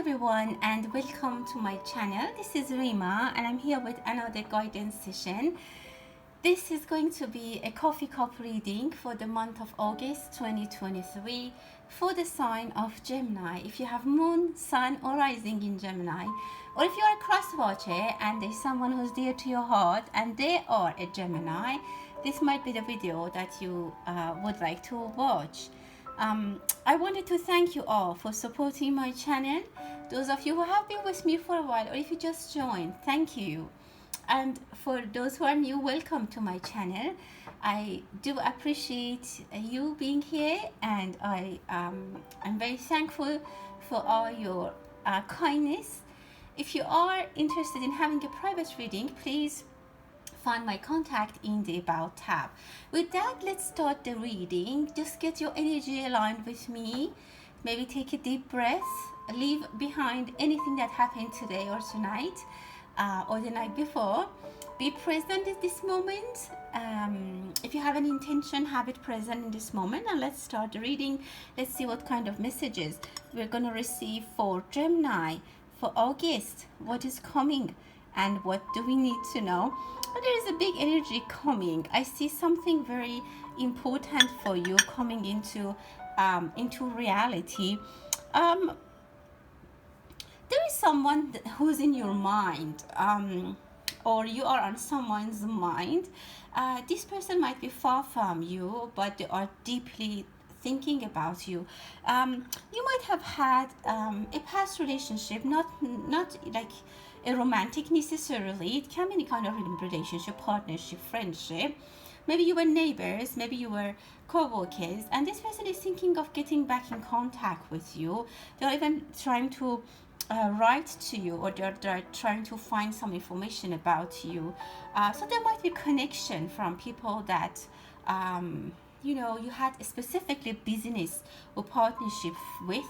everyone and welcome to my channel. This is Rima and I'm here with another guidance session. This is going to be a coffee cup reading for the month of August 2023 for the sign of Gemini. If you have moon, sun or rising in Gemini, or if you are a cross watcher and there's someone who's dear to your heart and they are a Gemini, this might be the video that you would like to watch. I wanted to thank you all for supporting my channel. Those of you who have been with me for a while, or if you just joined, thank you. And for those who are new, welcome to my channel. I do appreciate you being here, and I'm very thankful for all your kindness. If you are interested in having a private reading, please find my contact in the About tab. With that, let's start the reading. Just get your energy aligned with me. Maybe take a deep breath. Leave behind anything that happened today or tonight or the night before. Be present at this moment. If you have an intention, have it present in this moment. And let's start the reading. Let's see what kind of messages we're going to receive for Gemini for August. What is coming and what do we need to know? But there is a big energy coming. I see something very important for you coming into reality. There is someone who's in your mind, or you are on someone's mind. This person might be far from you, but they are deeply thinking about you. You might have had a past relationship, not like a romantic necessarily. It can be any kind of relationship, partnership, friendship. Maybe you were neighbors, maybe you were co-workers, and this person is thinking of getting back in contact with you. They're even trying to write to you, or they're trying to find some information about you. So there might be connection from people that you had a specifically business or partnership with.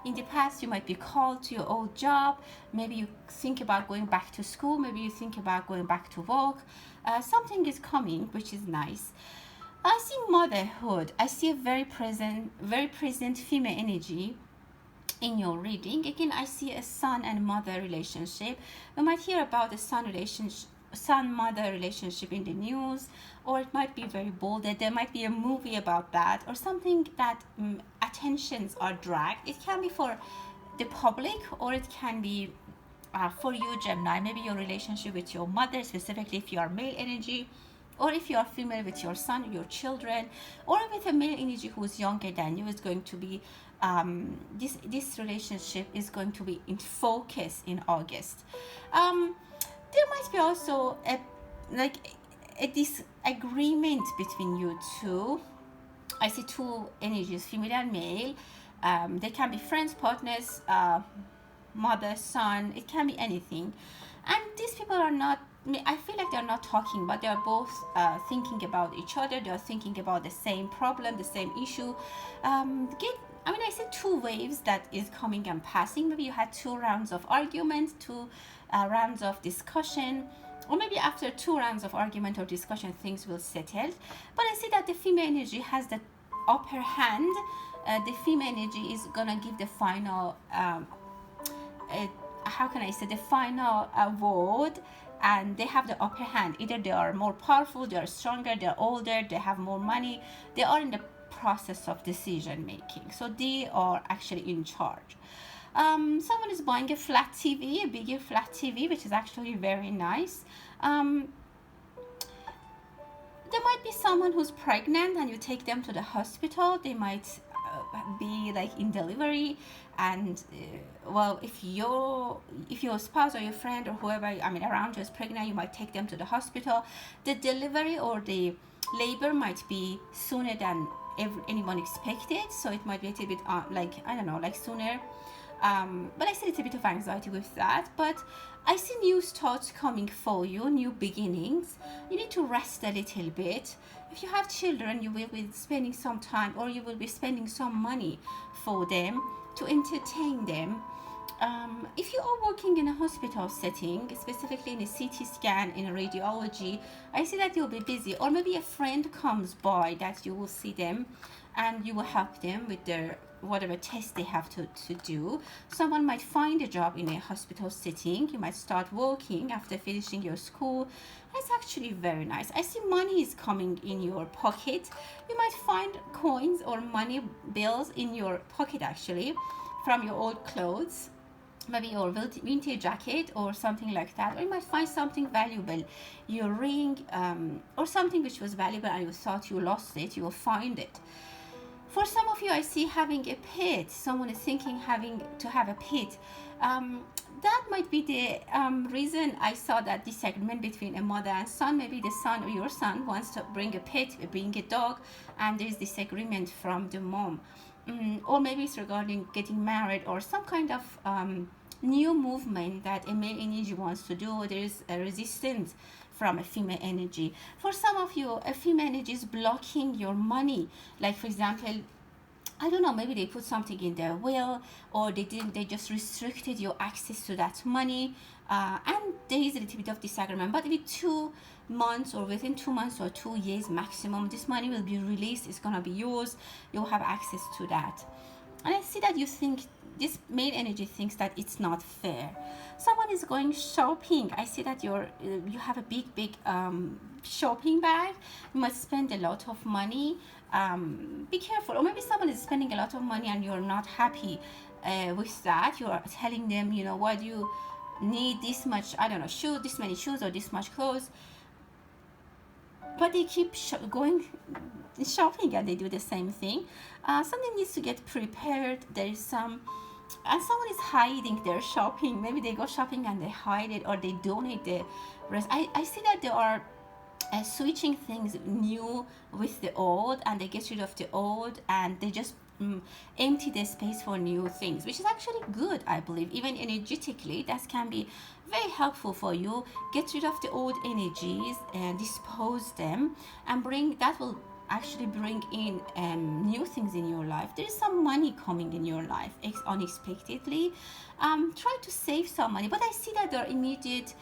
In the past, you might be called to your old job. Maybe you think about going back to school. Maybe you think about going back to work. Something is coming, which is nice. I see motherhood. I see a very present female energy in your reading. Again, I see a son and mother relationship. We might hear about the son-mother relationship in the news, or it might be very bold that there might be a movie about that, or something that attentions are dragged. It can be for the public, or it can be for you, Gemini. Maybe your relationship with your mother, specifically if you are male energy, or if you are female with your son or your children, or with a male energy who is younger than you, is going to be this relationship is going to be in focus in August. There might be also a disagreement between you two. I see two energies, female and male. They can be friends, partners, mother, son. It can be anything. And these people are not, I feel like they're not talking, but they're both thinking about each other. They're thinking about the same problem, the same issue. I see two waves that is coming and passing. Maybe you had 2 rounds of argument, 2 rounds of discussion, or maybe after 2 rounds of argument or discussion, things will settle. But I see that the female energy has the upper hand. The female energy is gonna give the final, the final word, and they have the upper hand. Either they are more powerful, they are stronger, they're older, they have more money, they are in the process of decision making, so they are actually in charge. Someone is buying a flat TV, a bigger flat TV, which is actually very nice. There might be someone who's pregnant and you take them to the hospital. They might be like in delivery, and if your spouse or your friend or whoever around you is pregnant, you might take them to the hospital. The delivery or the labor might be sooner than anyone expected, so it might be a little bit sooner. But I see a little bit of anxiety with that. But I see new starts coming for you, new beginnings. You need to rest a little bit. If you have children, you will be spending some time, or you will be spending some money for them to entertain them. If you are working in a hospital setting, specifically in a CT scan, in a radiology, I see that you'll be busy. Or maybe a friend comes by that you will see them and you will help them with their whatever test they have to do. Someone might find a job in a hospital setting. You might start working after finishing your school. It's actually very nice. I see money is coming in your pocket. You might find coins or money bills in your pocket actually from your old clothes, maybe your vintage jacket or something like that. Or you might find something valuable, your ring, or something which was valuable and you thought you lost it. You will find it. For some of you, I see having a pet. Someone is thinking having to have a pet. That might be the reason I saw that disagreement between a mother and son. Maybe the son or your son wants to bring a pet, bring a dog, and there's disagreement from the mom. Or maybe it's regarding getting married or some kind of new movement that a male energy wants to do. There is a resistance from a female energy. For some of you, a female energy is blocking your money. Like for example, I don't know, maybe they put something in their will, or they just restricted your access to that money, and there is a little bit of disagreement. But within 2 months or within 2 months or 2 years maximum, this money will be released. It's gonna be yours. You'll have access to that. And I see that you think this male energy thinks that it's not fair. Someone is going shopping. I see that you have a big shopping bag. You must spend a lot of money. Be careful. Or maybe someone is spending a lot of money and you're not happy with that. You're telling them, why do you need this much, I don't know, this many shoes or this much clothes? But they keep going shopping and they do the same thing. Something needs to get prepared. There is and someone is hiding their shopping. Maybe they go shopping and they hide it, or they donate the rest. I see that they are switching things new with the old, and they get rid of the old and they just empty the space for new things, which is actually good. I believe even energetically that can be very helpful for you. Get rid of the old energies and dispose them, and that will actually bring in new things in your life. There is some money coming in your life unexpectedly. Try to save some money, but I see that there are immediate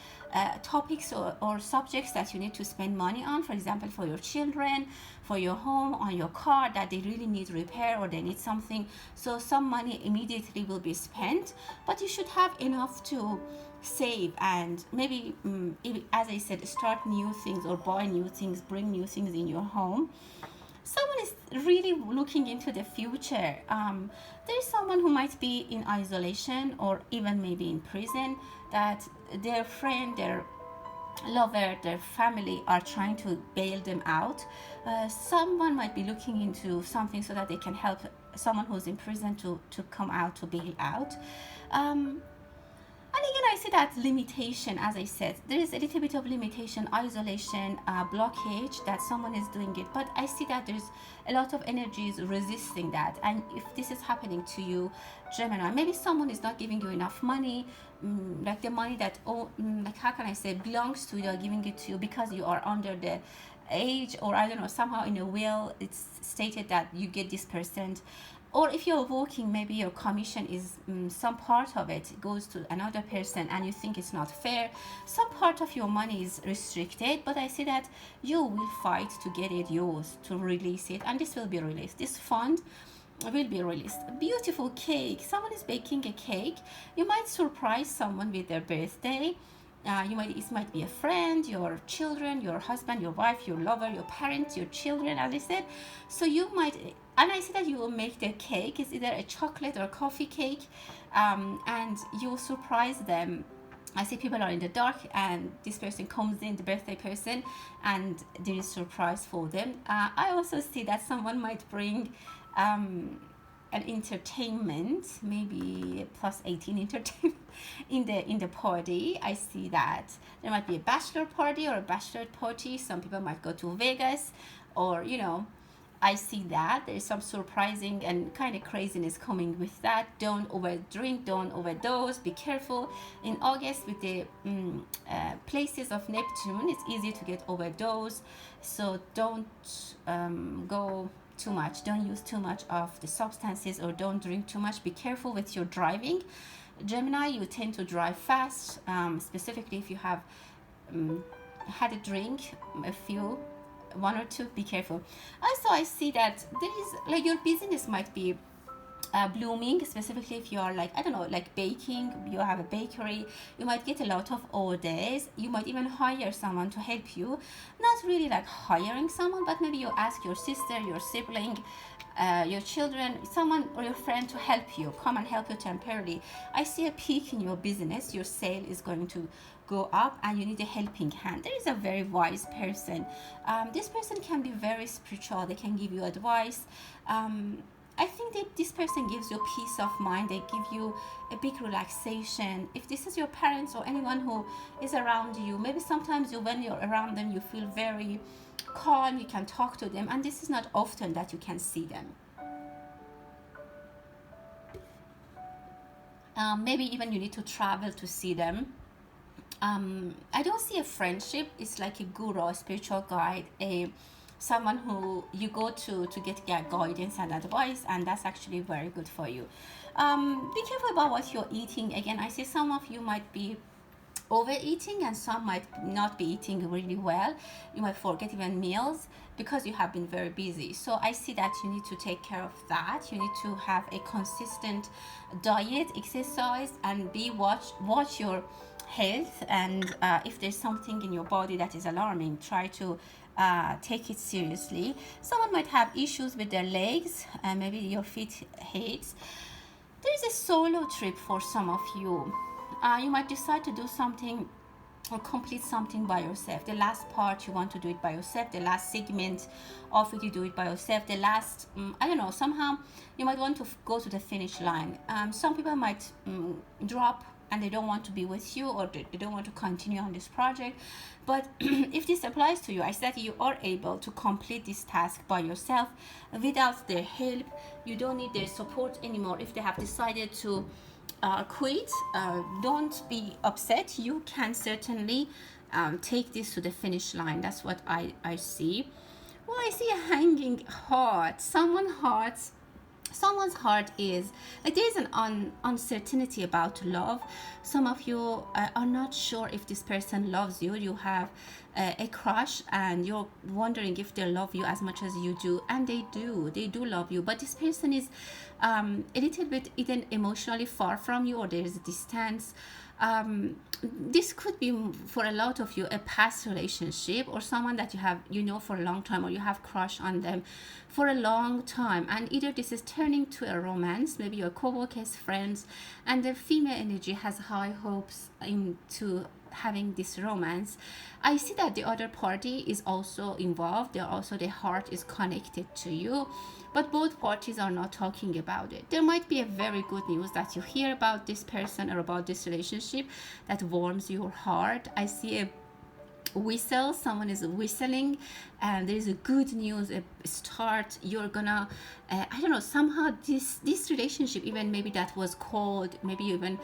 topics or subjects that you need to spend money on. For example, for your children, for your home, on your car, that they really need repair or they need something. So some money immediately will be spent, but you should have enough to save, and maybe as I said, start new things or buy new things, bring new things in your home. Someone is really looking into the future. There is someone who might be in isolation or even maybe in prison, that their friend, their lover, their family are trying to bail them out. Someone might be looking into something so that they can help someone who's in prison to come out, to bail out. And again, I see that limitation. As I said, there is a little bit of limitation, isolation, blockage, that someone is doing it, but I see that there's a lot of energies resisting that. And if this is happening to you, Gemini, maybe someone is not giving you enough money, like the money that like, how can I say, belongs to you, they're giving it to you because you are under the age, or I don't know, somehow in a will it's stated that you get this percent. Or if you're working, maybe your commission is some part of it goes to another person and you think it's not fair. Some part of your money is restricted, but I see that you will fight to get it yours, to release it, and this will be released. This fund will be released. Beautiful cake. Someone is baking a cake. You might surprise someone with their birthday. It might be a friend, your children, your husband, your wife, your lover, your parents, your children, as I said. So you might, and I see that you will make the cake. It's either a chocolate or a coffee cake, and you will surprise them. I see people are in the dark and this person comes in, the birthday person, and there is surprise for them. I also see that someone might bring an entertainment, maybe plus 18 entertainment in the party. I see that there might be a bachelor party or a bachelorette party. Some people might go to Vegas, or I see that there's some surprising and kind of craziness coming with that. Don't overdrink, don't overdose. Be careful in August with the places of Neptune. It's easy to get overdose, so don't go too much. Don't use too much of the substances, or don't drink too much. Be careful with your driving. Gemini, you tend to drive fast, specifically if you have um, had a drink, a few, one or two. Be careful. Also, I see that there is like your business might be blooming, specifically if you are like, I don't know, like baking, you have a bakery, you might get a lot of orders, you might even hire someone to help you. Not really like hiring someone, but maybe you ask your sister, your sibling, your children, someone or your friend to help you, come and help you temporarily. I see a peak in your business, your sale is going to go up and you need a helping hand. There is a very wise person. This person can be very spiritual, they can give you advice. I think that this person gives you peace of mind. They give you a big relaxation. If this is your parents or anyone who is around you, maybe sometimes you, when you're around them, you feel very calm. You can talk to them, and this is not often that you can see them. Maybe even you need to travel to see them. I don't see a friendship. It's like a guru, a spiritual guide, a someone who you go to get guidance and advice, and that's actually very good for you. Be careful about what you're eating. Again, I see some of you might be overeating and some might not be eating really well. You might forget even meals because you have been very busy. So I see that you need to take care of that. You need to have a consistent diet, exercise, and watch your health. And if there's something in your body that is alarming, try to take it seriously. Someone might have issues with their legs, and maybe your feet hurts. There is a solo trip for some of you. You might decide to do something or complete something by yourself. The last part you want to do it by yourself. The last segment of it you do it by yourself. The last, I don't know, somehow you might want to go to the finish line. Some people might drop and they don't want to be with you, or they don't want to continue on this project. But if this applies to you, I said you are able to complete this task by yourself without their help. You don't need their support anymore. If they have decided to quit, don't be upset. You can certainly take this to the finish line. That's what I see. Well, I see a hanging heart. Someone's heart is like there is an uncertainty about love. Some of you are not sure if this person loves you. You have a crush and you're wondering if they love you as much as you do, and they do love you, but this person is a little bit either emotionally far from you, or there is a distance. This could be for a lot of you a past relationship, or someone that you have for a long time, or you have crush on them for a long time, and either this is turning to a romance, maybe your co-workers, friends, and the female energy has high hopes into having this romance. I see that the other party is also involved. Their heart is connected to you, but both parties are not talking about it. There might be a very good news that you hear about this person or about this relationship that warms your heart. I see a whistle, someone is whistling, and there is a good news, a start. You're gonna I don't know, somehow this relationship, even maybe that was cold, maybe you even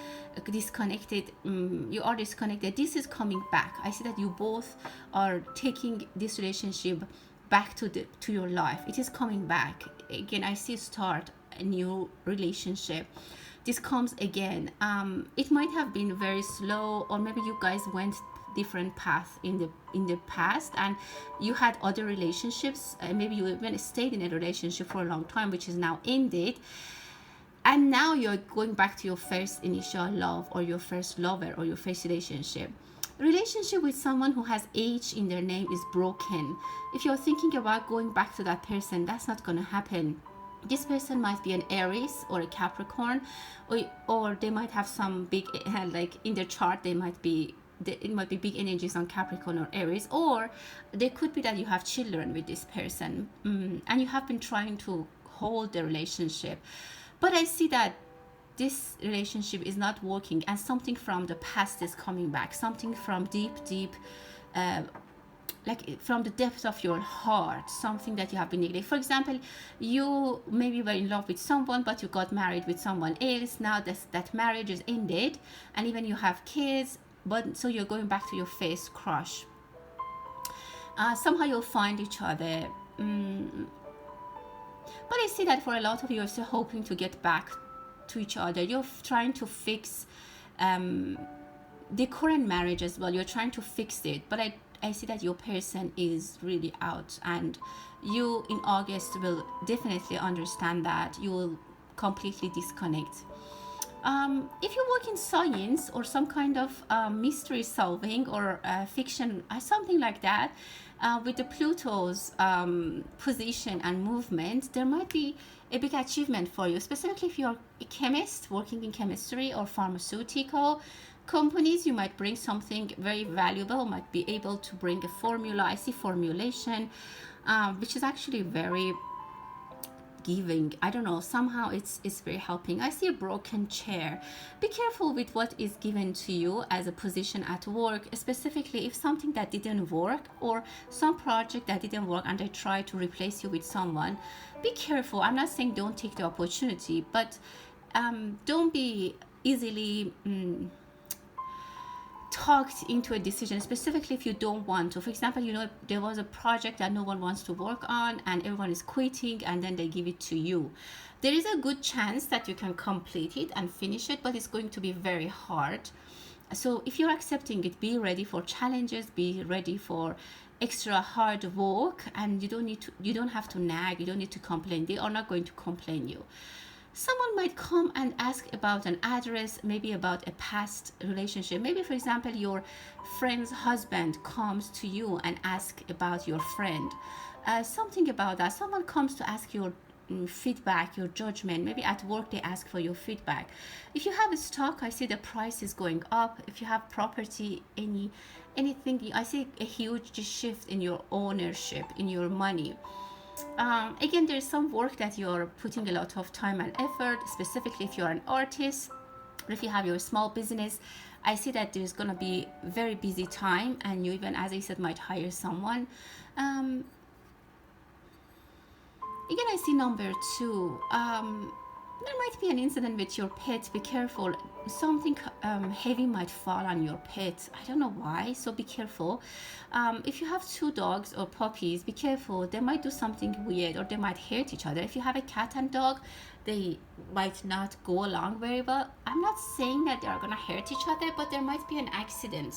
disconnected, you are disconnected, this is coming back. I see that you both are taking this relationship back to your life. It is coming back again. I see start a new relationship. This comes again. It might have been very slow, or maybe you guys went different path in the past, and you had other relationships. Maybe you even stayed in a relationship for a long time, which is now ended, and now you're going back to your first initial love, or your first lover, or your first relationship with someone who has H in their name is broken. If you're thinking about going back to that person, that's not going to happen. This person might be an Aries or a Capricorn, or they might have some big like in their chart, it might be big energies on Capricorn or Aries, or they could be that you have children with this person, and you have been trying to hold the relationship, but I see that this relationship is not working, and something from the past is coming back, something from deep like from the depth of your heart, something that you have been neglecting. For example, you maybe were in love with someone, but you got married with someone else. Now that marriage is ended, and even you have kids, but so you're going back to your first crush. Somehow you'll find each other. But I see that for a lot of you, you're still hoping to get back to each other. You're trying to fix the current marriage as well. You're trying to fix it, but I see that your person is really out, and you in August will definitely understand that. You will completely disconnect. If you work in science or some kind of mystery solving or fiction, something like that, with the Pluto's position and movement, there might be a big achievement for you, specifically if you're a chemist working in chemistry or pharmaceutical companies. You might bring something very valuable, might be able to bring a formula. I see formulation, which is actually very giving. I don't know, somehow it's very helping. I see a broken chair. Be careful with what is given to you as a position at work, specifically if something that didn't work or some project that didn't work and they try to replace you with someone. Be careful. I'm not saying don't take the opportunity, but don't be easily talked into a decision, specifically if you don't want to. For example, there was a project that no one wants to work on and everyone is quitting, and then they give it to you. There is a good chance that you can complete it and finish it, but it's going to be very hard. So if you're accepting it, be ready for challenges, be ready for extra hard work, and you don't have to nag, you don't need to complain. They are not going to complain you. Someone might come and ask about an address, maybe about a past relationship. Maybe, for example, your friend's husband comes to you and asks about your friend. Something about that. Someone comes to ask your feedback, your judgment. Maybe at work they ask for your feedback. If you have a stock, I see the price is going up. If you have property, anything, I see a huge shift in your ownership, in your money. Again, there's some work that you're putting a lot of time and effort, specifically if you're an artist or if you have your small business. I see that there's going to be very busy time, and you even, as I said, might hire someone. Again, I see number 2. There might be an incident with your pet. Be careful. Something heavy might fall on your pet. I don't know why, so be careful. If you have 2 dogs or puppies, be careful. They might do something weird, or they might hurt each other. If you have a cat and dog, they might not go along very well. I'm not saying that they are gonna hurt each other, but there might be an accident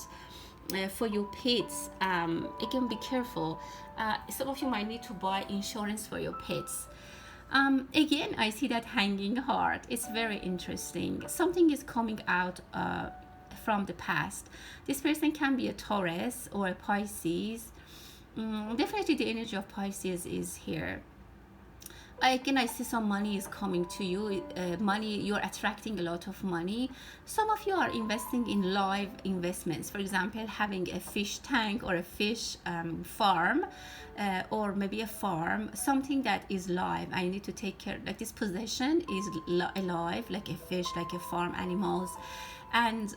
for your pets. Again, be careful. Some of you might need to buy insurance for your pets. Again, I see that hanging heart. It's very interesting. Something is coming out from the past. This person can be a Taurus or a Pisces. Definitely the energy of Pisces is here. Again, I see some money is coming to you. Money, you're attracting a lot of money. Some of you are investing in live investments. For example, having a fish tank or a fish farm, or maybe a farm, something that is live. I need to take care, like this possession is alive, like a fish, like a farm, animals. And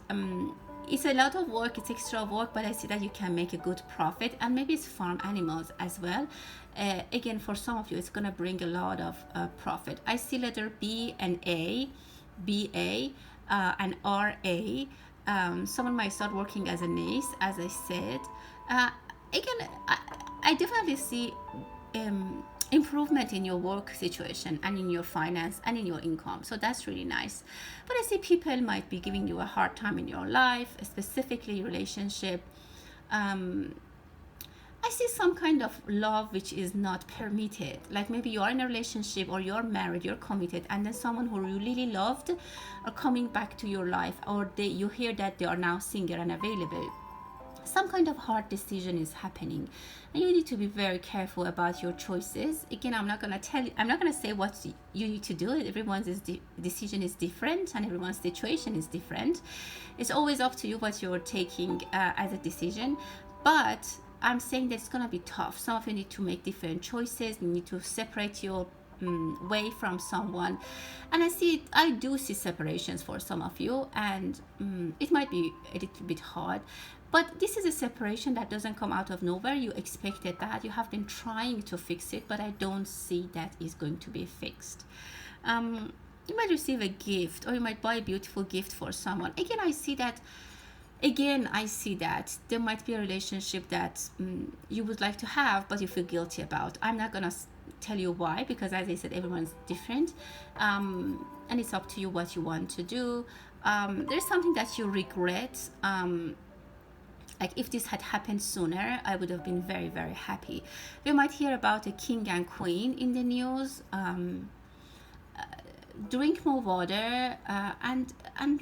it's a lot of work, it's extra work, but I see that you can make a good profit, and maybe it's farm animals as well. Again, for some of you, it's going to bring a lot of profit. I see letter B and A, BA, and RA. Someone might start working as a nurse, as I said. Again, I definitely see improvement in your work situation and in your finance and in your income, so that's really nice. But I see people might be giving you a hard time in your life, specifically relationship. I see some kind of love which is not permitted, like maybe you are in a relationship or you're married, you're committed, and then someone who you really loved are coming back to your life, or you hear that they are now single and available. Some kind of hard decision is happening, and you need to be very careful about your choices. Again, I'm not going to say what you need to do. Everyone's decision is different, and everyone's situation is different. It's always up to you what you're taking as a decision, but I'm saying that it's going to be tough. Some of you need to make different choices. You need to separate your way from someone, and I do see separations for some of you, and it might be a little bit hard, but this is a separation that doesn't come out of nowhere. You expected that, you have been trying to fix it, but I don't see that is going to be fixed. You might receive a gift, or you might buy a beautiful gift for someone. Again, I see that there might be a relationship that you would like to have, but you feel guilty about. I'm not gonna tell you why, because as I said, everyone's different, and it's up to you what you want to do. There's something that you regret. Like if this had happened sooner, I would have been very, very happy. We might hear about a king and queen in the news. Drink more water, and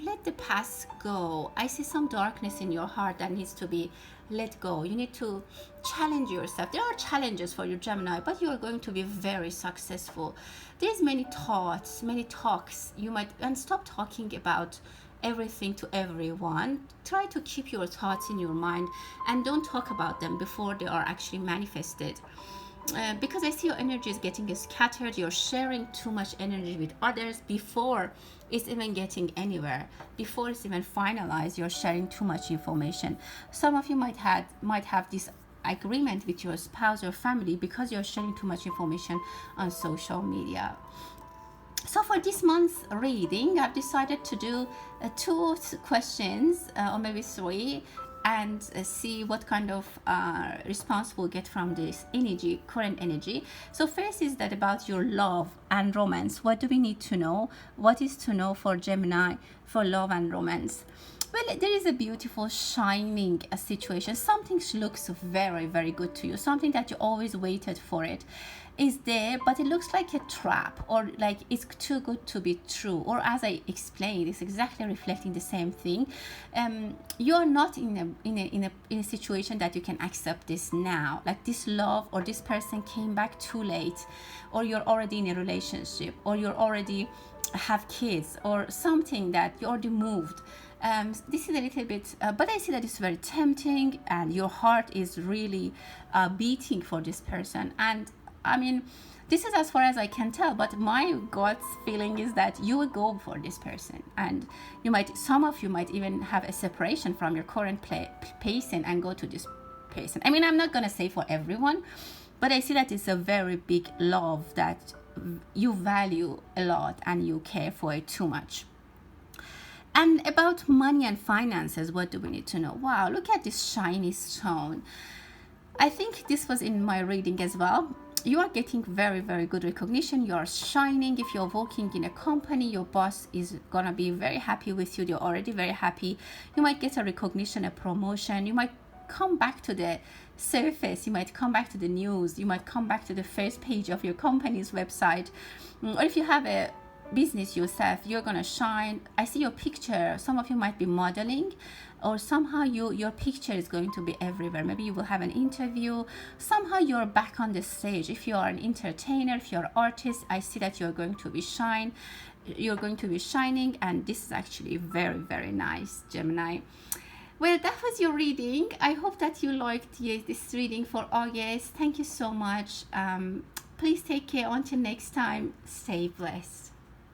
let the past go. I see some darkness in your heart that needs to be let go. You need to challenge yourself. There are challenges for your Gemini, but you are going to be very successful. There's many thoughts, many talks. You might, and stop talking about everything to everyone. Try to keep your thoughts in your mind and don't talk about them before they are actually manifested. Because I see your energy is getting scattered. You're sharing too much energy with others before it's even getting anywhere, before it's even finalized. You're sharing too much information. Some of you might have this agreement with your spouse or family because you're sharing too much information on social media. So for this month's reading, I've decided to do 2 questions, or maybe 3, and see what kind of response we'll get from this energy, current energy. So first is that about your love and romance. What do we need to know? What is to know for Gemini for love and romance? Well, there is a beautiful shining situation. Something looks very, very good to you. Something that you always waited for it is there, but it looks like a trap, or like it's too good to be true. Or as I explained, it's exactly reflecting the same thing. You are not in a situation that you can accept this now. Like this love or this person came back too late, or you're already in a relationship, or you're already have kids, or something that you already moved. This is a little bit, but I see that it's very tempting, and your heart is really beating for this person. And I mean, this is as far as I can tell, but my God's feeling is that you will go for this person, and some of you might even have a separation from your current person and go to this person. I mean, I'm not gonna say for everyone, but I see that it's a very big love that you value a lot and you care for it too much. And about money and finances, what do we need to know? Wow, look at this shiny stone. I think this was in my reading as well. You are getting very, very good recognition. You are shining. If you're working in a company, your boss is gonna be very happy with you. They're already very happy. You might get a recognition, a promotion. You might come back to the surface. You might come back to the news. You might come back to the first page of your company's website. Or if you have a business yourself, you're gonna shine. I see your picture. Some of you might be modeling, or somehow your picture is going to be everywhere. Maybe you will have an interview. Somehow you're back on the stage. If you are an entertainer, if you're an artist, I see that you're going to be you're going to be shining, and this is actually very, very nice, Gemini. Well, that was your reading. I hope that you liked this reading for August. Thank you so much. Please take care. Until next time, stay blessed.